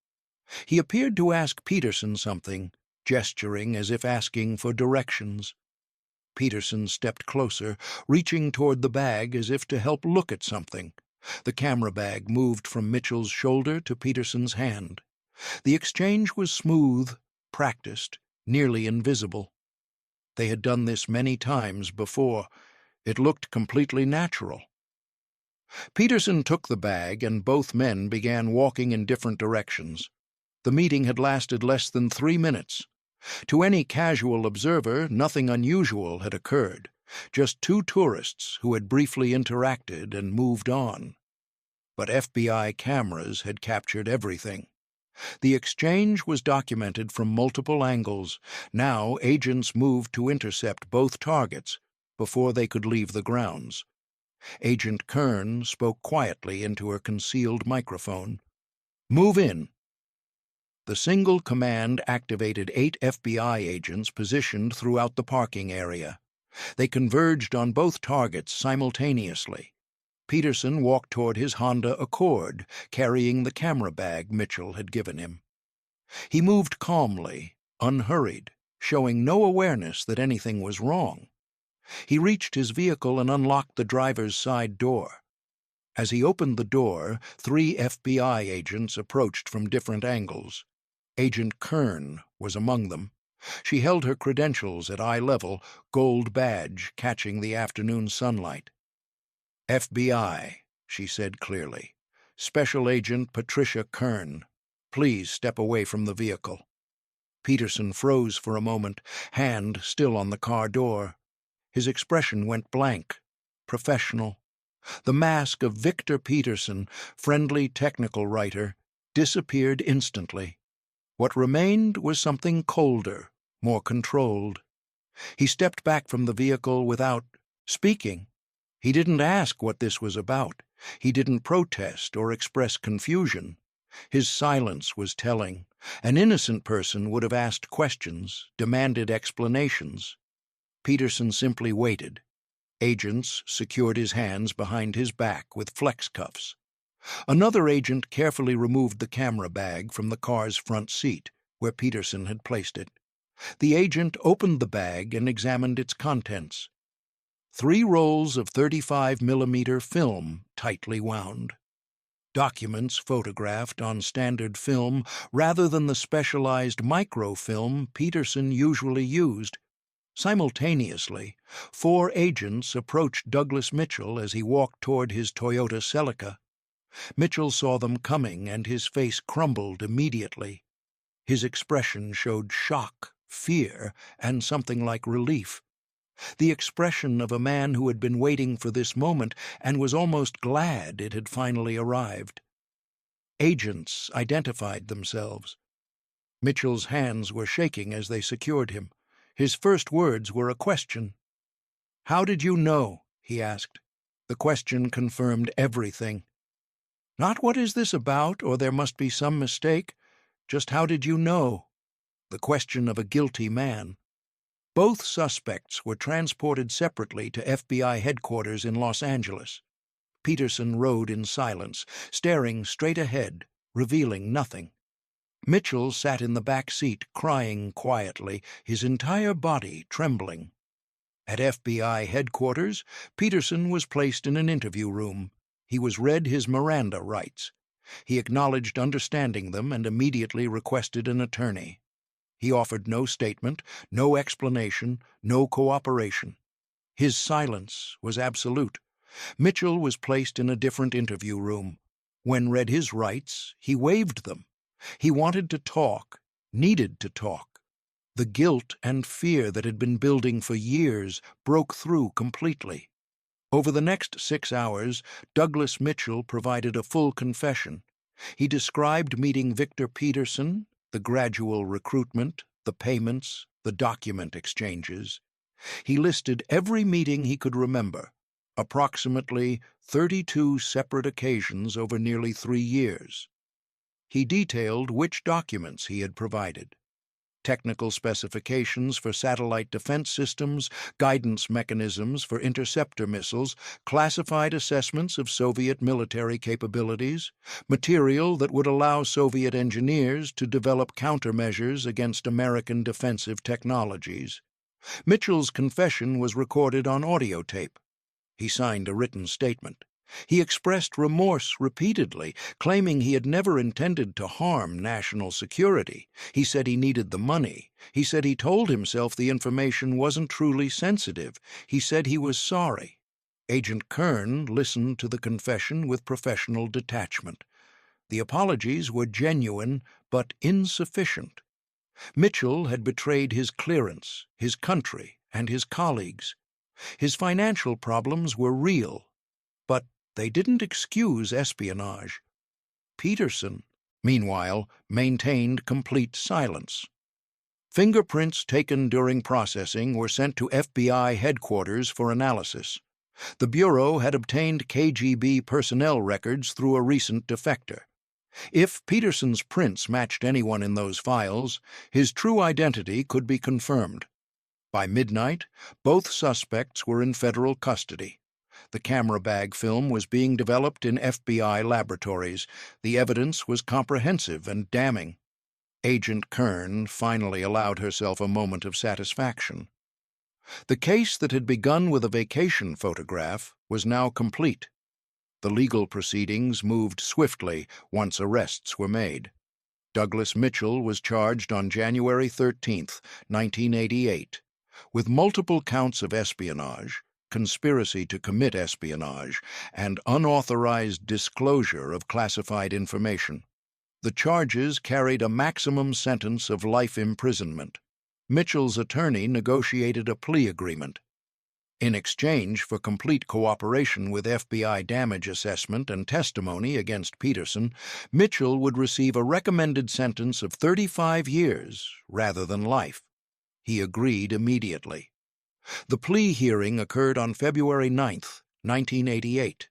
He appeared to ask Peterson something, gesturing as if asking for directions. Peterson stepped closer, reaching toward the bag as if to help look at something. The camera bag moved from Mitchell's shoulder to Peterson's hand. The exchange was smooth, practiced, nearly invisible. They had done this many times before. It looked completely natural. Peterson took the bag, and both men began walking in different directions. The meeting had lasted less than 3 minutes. To any casual observer, nothing unusual had occurred. Just two tourists who had briefly interacted and moved on. But FBI cameras had captured everything. The exchange was documented from multiple angles. Now agents moved to intercept both targets before they could leave the grounds. Agent Kern spoke quietly into her concealed microphone. "Move in." The single command activated 8 FBI agents positioned throughout the parking area. They converged on both targets simultaneously. Peterson walked toward his Honda Accord, carrying the camera bag Mitchell had given him. He moved calmly, unhurried, showing no awareness that anything was wrong. He reached his vehicle and unlocked the driver's side door. As he opened the door, 3 FBI agents approached from different angles. Agent Kern was among them. She held her credentials at eye level, gold badge catching the afternoon sunlight. "FBI," she said clearly. "Special Agent Patricia Kern. Please step away from the vehicle." Peterson froze for a moment, hand still on the car door. His expression went blank, professional. The mask of Victor Peterson, friendly technical writer, disappeared instantly. What remained was something colder, more controlled. He stepped back from the vehicle without speaking. He didn't ask what this was about. He didn't protest or express confusion. His silence was telling. An innocent person would have asked questions, demanded explanations. Peterson simply waited. Agents secured his hands behind his back with flex cuffs. Another agent carefully removed the camera bag from the car's front seat, where Peterson had placed it. The agent opened the bag and examined its contents. 3 rolls of 35mm film tightly wound. Documents photographed on standard film rather than the specialized microfilm Peterson usually used. Simultaneously, 4 agents approached Douglas Mitchell as he walked toward his Toyota Celica. Mitchell saw them coming, and his face crumbled immediately. His expression showed shock, fear, and something like relief. The expression of a man who had been waiting for this moment and was almost glad it had finally arrived. Agents identified themselves. Mitchell's hands were shaking as they secured him. His first words were a question. "How did you know?" he asked. The question confirmed everything. Not "what is this about?" or "there must be some mistake." Just "how did you know?" The question of a guilty man. Both suspects were transported separately to FBI headquarters in Los Angeles. Peterson rode in silence, staring straight ahead, revealing nothing. Mitchell sat in the back seat, crying quietly, his entire body trembling. At FBI headquarters, Peterson was placed in an interview room. He was read his Miranda rights. He acknowledged understanding them and immediately requested an attorney. He offered no statement, no explanation, no cooperation. His silence was absolute. Mitchell was placed in a different interview room. When read his rights, he waived them. He wanted to talk, needed to talk. The guilt and fear that had been building for years broke through completely. Over the next 6 hours, Douglas Mitchell provided a full confession. He described meeting Victor Peterson, the gradual recruitment, the payments, the document exchanges. He listed every meeting he could remember, approximately 32 separate occasions over nearly 3 years. He detailed which documents he had provided: technical specifications for satellite defense systems, guidance mechanisms for interceptor missiles, classified assessments of Soviet military capabilities, material that would allow Soviet engineers to develop countermeasures against American defensive technologies. Mitchell's confession was recorded on audio tape. He signed a written statement. He expressed remorse repeatedly, claiming he had never intended to harm national security. He said he needed the money. He said he told himself the information wasn't truly sensitive. He said he was sorry. Agent Kern listened to the confession with professional detachment. The apologies were genuine but insufficient. Mitchell had betrayed his clearance, his country, and his colleagues. His financial problems were real, but they didn't excuse espionage. Peterson, meanwhile, maintained complete silence. Fingerprints taken during processing were sent to FBI headquarters for analysis. The Bureau had obtained KGB personnel records through a recent defector. If Peterson's prints matched anyone in those files, his true identity could be confirmed. By midnight, both suspects were in federal custody. The camera bag film was being developed in FBI laboratories. The evidence was comprehensive and damning. Agent Kern finally allowed herself a moment of satisfaction. The case that had begun with a vacation photograph was now complete. The legal proceedings moved swiftly once arrests were made. Douglas Mitchell was charged on January 13, 1988, with multiple counts of espionage, conspiracy to commit espionage, and unauthorized disclosure of classified information. The charges carried a maximum sentence of life imprisonment. Mitchell's attorney negotiated a plea agreement. In exchange for complete cooperation with FBI damage assessment and testimony against Peterson, Mitchell would receive a recommended sentence of 35 years rather than life. He agreed immediately. The plea hearing occurred on February 9, 1988.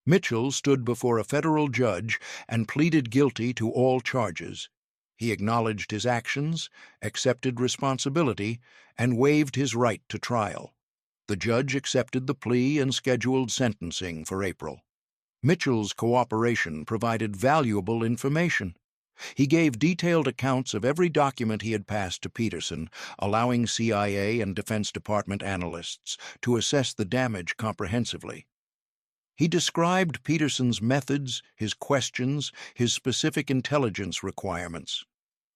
Mitchell stood before a federal judge and pleaded guilty to all charges. He acknowledged his actions, accepted responsibility, and waived his right to trial. The judge accepted the plea and scheduled sentencing for April. Mitchell's cooperation provided valuable information. He gave detailed accounts of every document he had passed to Peterson, allowing CIA and Defense Department analysts to assess the damage comprehensively. He described Peterson's methods, his questions, his specific intelligence requirements.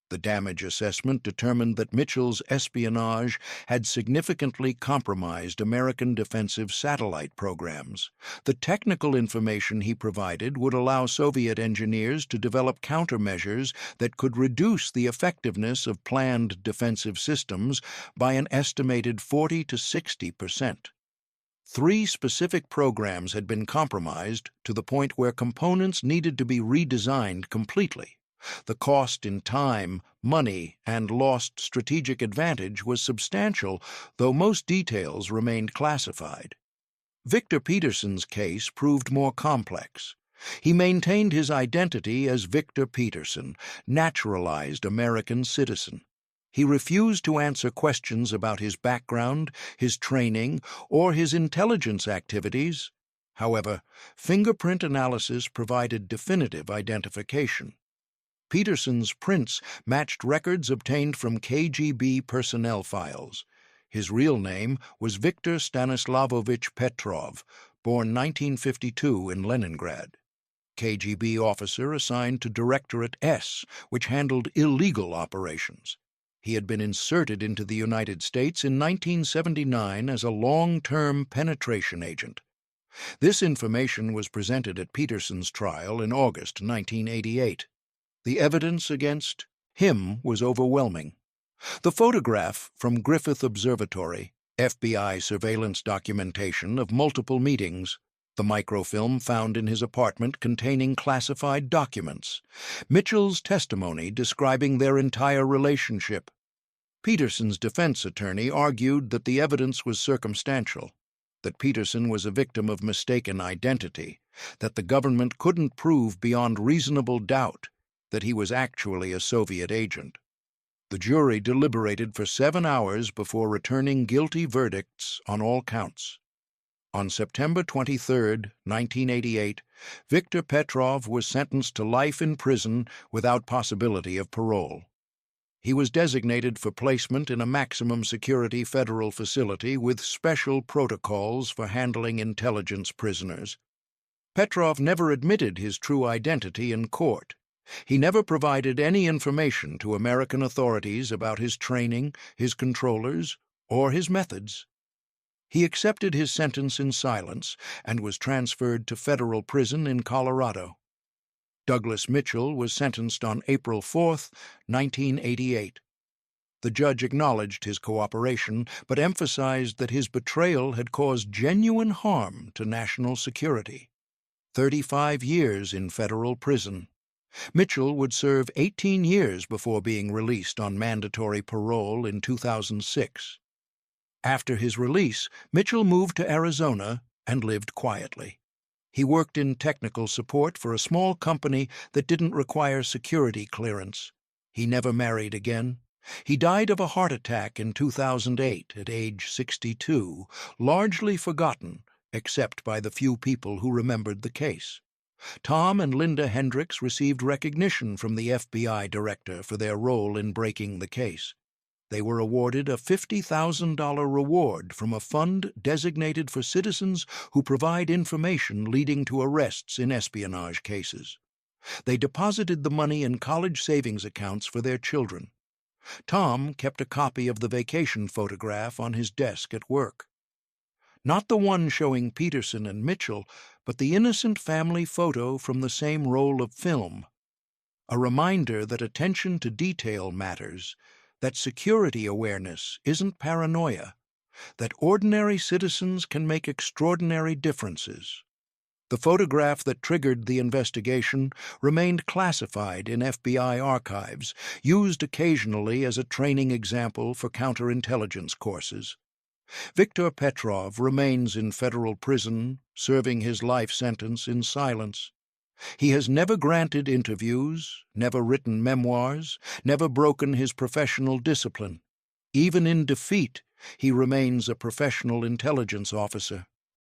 The damage assessment determined that Mitchell's espionage had significantly compromised American defensive satellite programs. The technical information he provided would allow Soviet engineers to develop countermeasures that could reduce the effectiveness of planned defensive systems by an estimated 40 to 60%. 3 specific programs had been compromised to the point where components needed to be redesigned completely. The cost in time, money, and lost strategic advantage was substantial, though most details remained classified. Victor Peterson's case proved more complex. He maintained his identity as Victor Peterson, naturalized American citizen. He refused to answer questions about his background, his training, or his intelligence activities. However, fingerprint analysis provided definitive identification. Peterson's prints matched records obtained from KGB personnel files. His real name was Viktor Stanislavovich Petrov, born 1952 in Leningrad. KGB officer assigned to Directorate S, which handled illegal operations. He had been inserted into the United States in 1979 as a long-term penetration agent. This information was presented at Peterson's trial in August 1988. The evidence against him was overwhelming. The photograph from Griffith Observatory, FBI surveillance documentation of multiple meetings, the microfilm found in his apartment containing classified documents, Mitchell's testimony describing their entire relationship. Peterson's defense attorney argued that the evidence was circumstantial, that Peterson was a victim of mistaken identity, that the government couldn't prove beyond reasonable doubt that he was actually a Soviet agent. The jury deliberated for 7 hours before returning guilty verdicts on all counts. On September 23, 1988, Viktor Petrov was sentenced to life in prison without possibility of parole. He was designated for placement in a maximum security federal facility with special protocols for handling intelligence prisoners. Petrov never admitted his true identity in court. He never provided any information to American authorities about his training, his controllers, or his methods. He accepted his sentence in silence and was transferred to federal prison in Colorado. Douglas Mitchell was sentenced on April 4, 1988. The judge acknowledged his cooperation, but emphasized that his betrayal had caused genuine harm to national security. 35 years in federal prison. Mitchell would serve 18 years before being released on mandatory parole in 2006. After his release, Mitchell moved to Arizona and lived quietly. He worked in technical support for a small company that didn't require security clearance. He never married again. He died of a heart attack in 2008 at age 62, largely forgotten except by the few people who remembered the case. Tom and Linda Hendricks received recognition from the FBI director for their role in breaking the case. They were awarded a $50,000 reward from a fund designated for citizens who provide information leading to arrests in espionage cases. They deposited the money in college savings accounts for their children. Tom kept a copy of the vacation photograph on his desk at work. Not the one showing Peterson and Mitchell, but the innocent family photo from the same roll of film. A reminder that attention to detail matters, that security awareness isn't paranoia, that ordinary citizens can make extraordinary differences. The photograph that triggered the investigation remained classified in FBI archives, used occasionally as a training example for counterintelligence courses. Viktor Petrov remains in federal prison, serving his life sentence in silence. He has never granted interviews, never written memoirs, never broken his professional discipline. Even in defeat, he remains a professional intelligence officer.